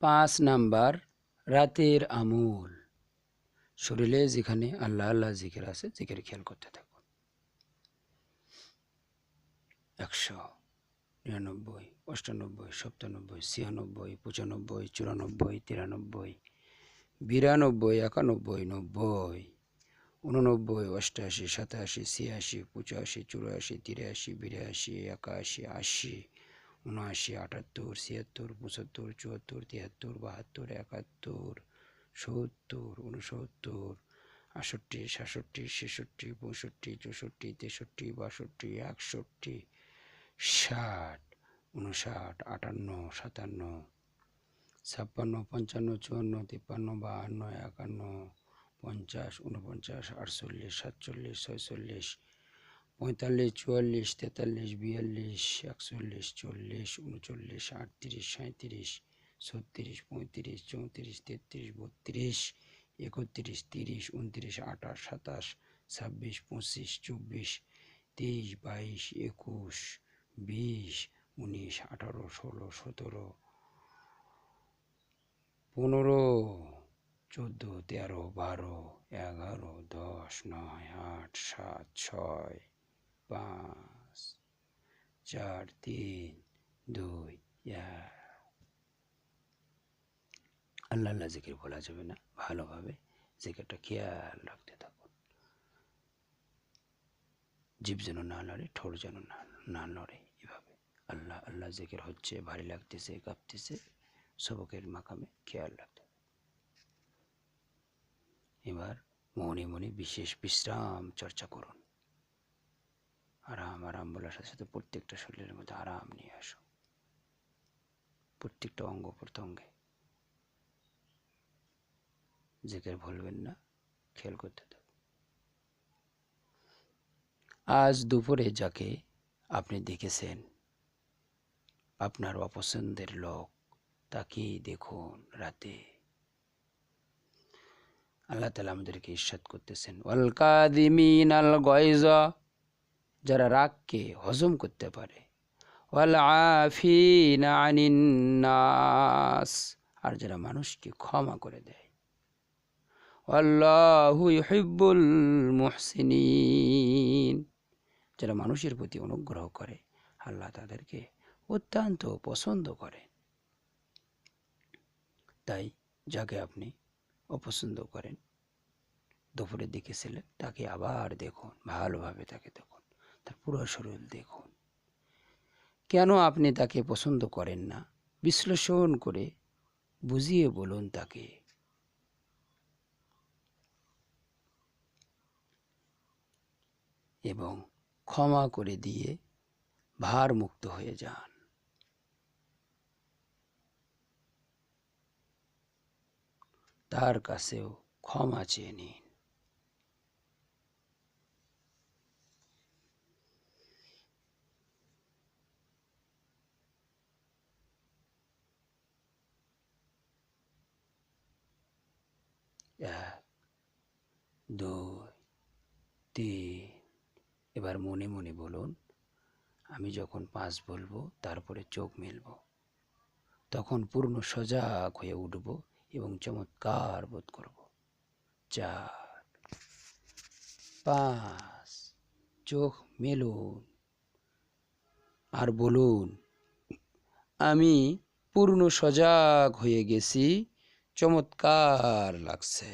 5 number রাতের আমল। শরীরে যেখানে আল্লাহ আল্লাহ জিকির আছে, জিকির খেয়াল করতে থাকুন। 100, 99, 98, 97, 96, 95, 94, 93, 92, 91, 90, 89, 88, 87, 86, 85, 84, 83, 82, 81, 80, 79, 78, 76, 75, 74, 73, 72, 71, 70, 69, 68, 67, 66, 65, 64, 63, 62, 61, 60, 59, 58, 57, 56, 55, 54, 53, 52, 51, 50, 49, 48, 47, 46, 45, 44, 43, 42, 41, 40, 39, 38, 37, 36, 35, 34, 33, 32, 31, 30, 29, 28, 27, 26, 25, 24, 23, 22, 21, 20, 19, 18, 16, 17, 15, 14, 13, 12, 11, 10, 9, 8, 7, 6, 5, 4, 3, 2, 1। আল্লাহ আল্লাহ জিকির বলা যাবে না, ভালোভাবে জিকিরটা খেয়াল রাখতে থাকুন। জিভ যেন না নড়ে, ঠোঁট যেন না নড়ে। এভাবে আল্লাহ আল্লাহ জিকির হচ্ছে, ভারী লাগতেছে, কাঁপতেছে, সবকের মাকামে খেয়াল রাখতে। এবার মনে মনে বিশেষ বিশ্রাম চর্চা করুন। আরাম আরাম বলার সাথে সাথে প্রত্যেকটা শরীরের মধ্যে আরাম নিয়ে আসো। প্রত্যেকটা অঙ্গ প্রত্যঙ্গে জিকির ভুলবেন না, খেয়াল করতে থাকুন। আজ দুপুরে যাকে আপনি দেখেছেন, আপনার অপছন্দের লোক, তাকেই দেখুন রাতে। আল্লাহ তাআলা আমাদেরকে ইরশাদ করতেছেন, ওয়াল কাযিমিনাল গায়যা, যারা রাগকে হজম করতে পারে, ওয়াল আফিনা আনিন নাস, আর যারা মানুষকে ক্ষমা করে দেয়, আল্লাহু ইউহিব্বুল মুহসিনিন, যারা মানুষের প্রতি অনুগ্রহ করে, আল্লাহ তাদেরকে অত্যন্ত পছন্দ করে। তাই যাকে আপনি অপছন্দ করেন, দুপুরের দিকে ছিলেন, তাকে আবার দেখুন, ভালোভাবে তাকে দেখুন, তার পুরো শরীর দেখুন। কেন আপনি তাকে পছন্দ করেন না, বিশ্লেষণ করে বুঝিয়ে বলুন তাকে। এবং ক্ষমা করে দিয়ে ভার মুক্ত হয়ে যান। তার কাছেও ক্ষমা চেয়ে নিন। এক, দুই, তিন। এবার মনে মনে বলুন, আমি যখন 5 বলবো, তারপরে চোখ মেলব, তখন পূর্ণ সজাগ হয়ে উঠব এবং চমৎকার বোধ করব। 4, 5, চোখ মেলুন আর বলুন, আমি পূর্ণ সজাগ হয়ে গেছি, চমৎকার লাগছে।